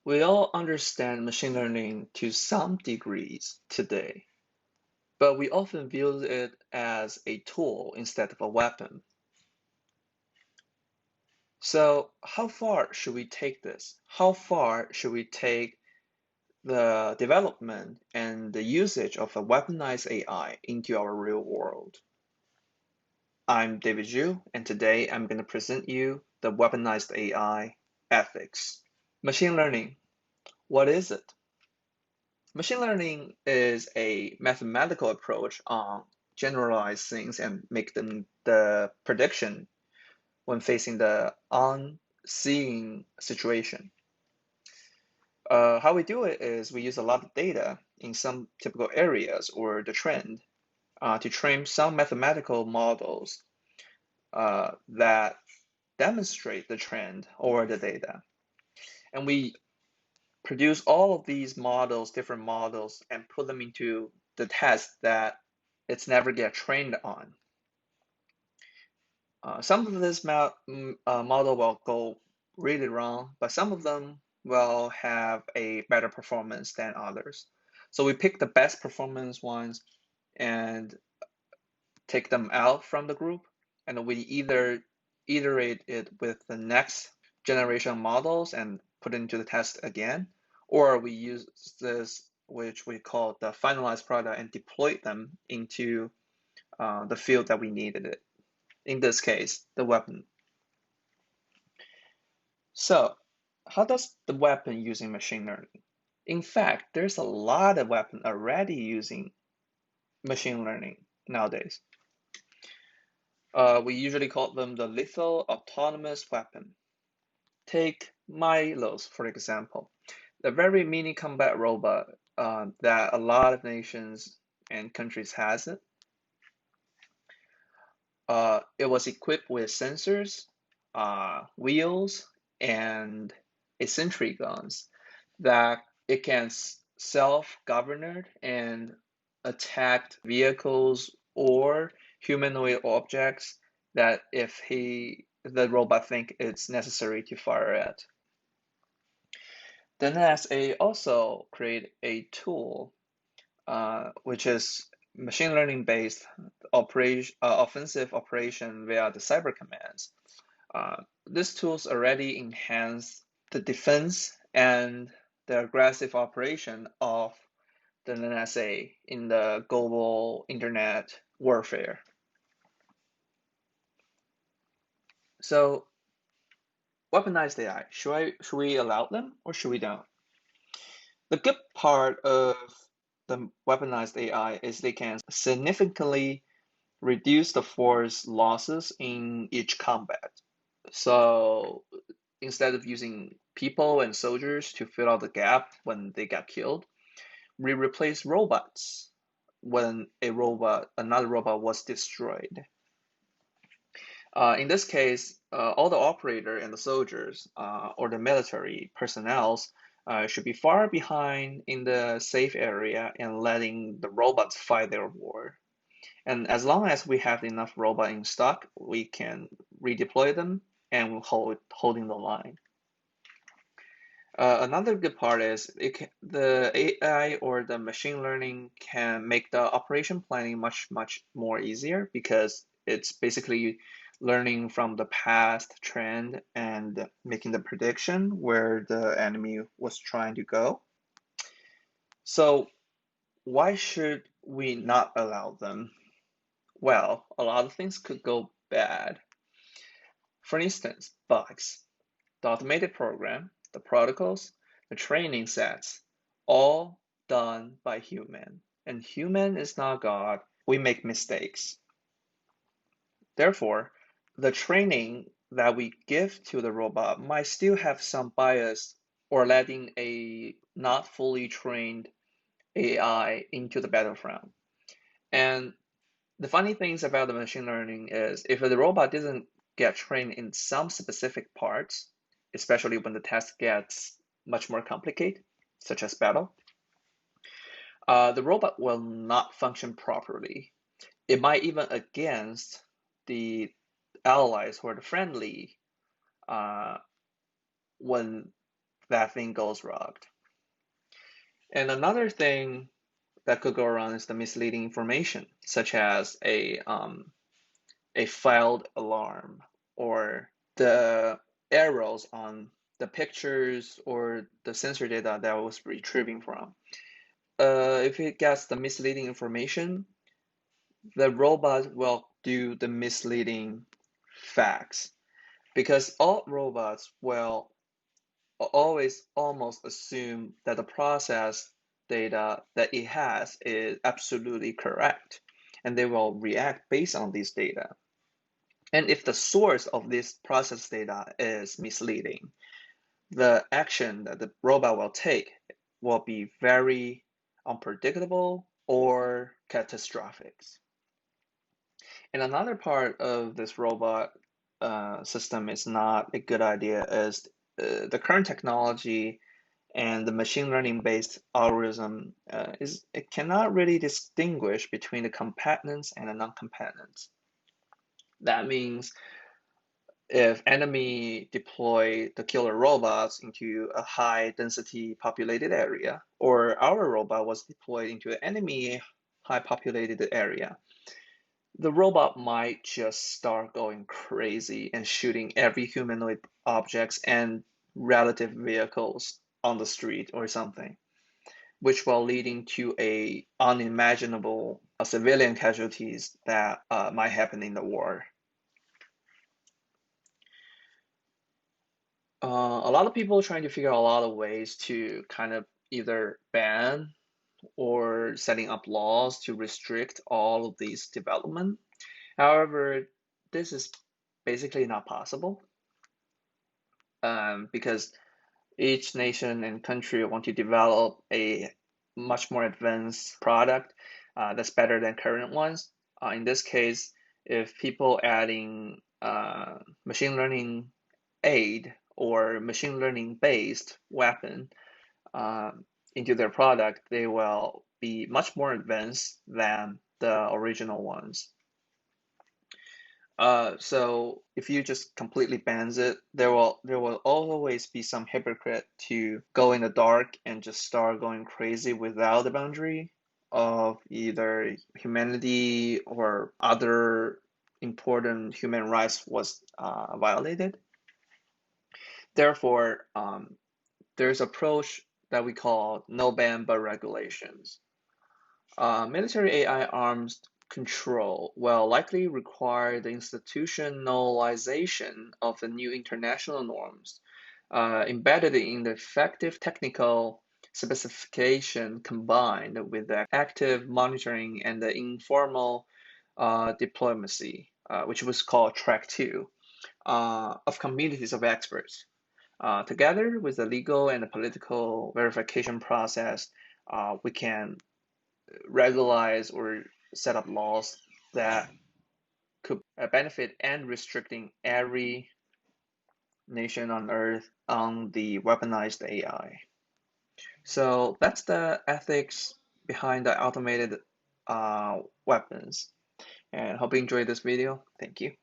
We all understand machine learning to some degrees today, but we often view it as a tool instead of a weapon. So, how far should we take this? How far should we take the development and the usage of a weaponized AI into our real world? I'm David Zhu, and today I'm going to present you the weaponized AI ethics. Machine learning, what is it? Machine learning is a mathematical approach on generalize things and make them the prediction when facing the unseen situation. How we do it is we use a lot of data in some typical areas or the trend to train some mathematical models that demonstrate the trend or the data. And we produce all of these models, different models, and put them into the test that it's never get trained on. Some of this model will go really wrong, but some of them will have a better performance than others. So we pick the best performance ones and take them out from the group, and we either iterate it with the next generation models and put it into the test again, or we use this, which we call the finalized product, and deploy them into the field that we needed it. In this case, the weapon. So, how does the weapon using machine learning? In fact, there's a lot of weapons already using machine learning nowadays. We usually call them the lethal autonomous weapon. Take Milos, for example, the very mini combat robot that a lot of nations and countries has it. It was equipped with sensors, wheels, and a sentry guns that it can self-govern and attack vehicles or humanoid objects that if the robot think it's necessary to fire at. Then NSA also create a tool which is machine learning based offensive operation via the cyber commands. These tools already enhance the defense and the aggressive operation of the NSA in the global internet warfare. So, weaponized AI, should we allow them or should we don't? The good part of the weaponized AI is they can significantly reduce the force losses in each combat. So instead of using people and soldiers to fill out the gap when they got killed, we replace robots when another robot was destroyed. In this case, all the operator and the soldiers or the military personnel should be far behind in the safe area and letting the robots fight their war. And as long as we have enough robot in stock, we can redeploy them and holding the line. Another good part is the AI or the machine learning can make the operation planning much more easier because it's basically learning from the past trend and making the prediction where the enemy was trying to go. So why should we not allow them? Well, a lot of things could go bad. For instance, bugs, the automated program, the protocols, the training sets, all done by human. And human is not God. We make mistakes. Therefore, the training that we give to the robot might still have some bias or letting a not fully trained AI into the battlefront. And the funny things about the machine learning is if the robot doesn't get trained in some specific parts, especially when the task gets much more complicated, such as battle, the robot will not function properly. It might even against the allies or the friendly uh, when that thing goes wrong. And another thing that could go wrong is the misleading information, such as a failed alarm or the errors on the pictures or the sensor data that was retrieving from. If it gets the misleading information, the robot will do the misleading facts because all robots will always almost assume that the process data that it has is absolutely correct, and they will react based on this data. And if the source of this process data is misleading, the action that the robot will take will be very unpredictable or catastrophic. And another part of this robot system is not a good idea is the current technology and the machine learning based algorithm it cannot really distinguish between the competence and the non-competence. That means if enemy deploy the killer robots into a high density populated area, or our robot was deployed into an enemy high populated area, the robot might just start going crazy and shooting every humanoid objects and relative vehicles on the street or something, which will leading to a unimaginable civilian casualties that might happen in the war. A lot of people are trying to figure out a lot of ways to kind of either ban or setting up laws to restrict all of these development. However, this is basically not possible because each nation and country want to develop a much more advanced product that's better than current ones. In this case, if people adding machine learning aid or machine learning based weapon into their product, they will be much more advanced than the original ones. So if you just completely bans it, there will always be some hypocrite to go in the dark and just start going crazy without the boundary of either humanity or other important human rights was violated. Therefore, there's approach that we call no ban but regulations. Military AI arms control will likely require the institutionalization of the new international norms, embedded in the effective technical specification combined with the active monitoring and the informal diplomacy, which was called Track 2, of communities of experts. Together with the legal and the political verification process, we can regularize or set up laws that could benefit and restricting every nation on earth on the weaponized AI. So that's the ethics behind the automated weapons. And hope you enjoyed this video. Thank you.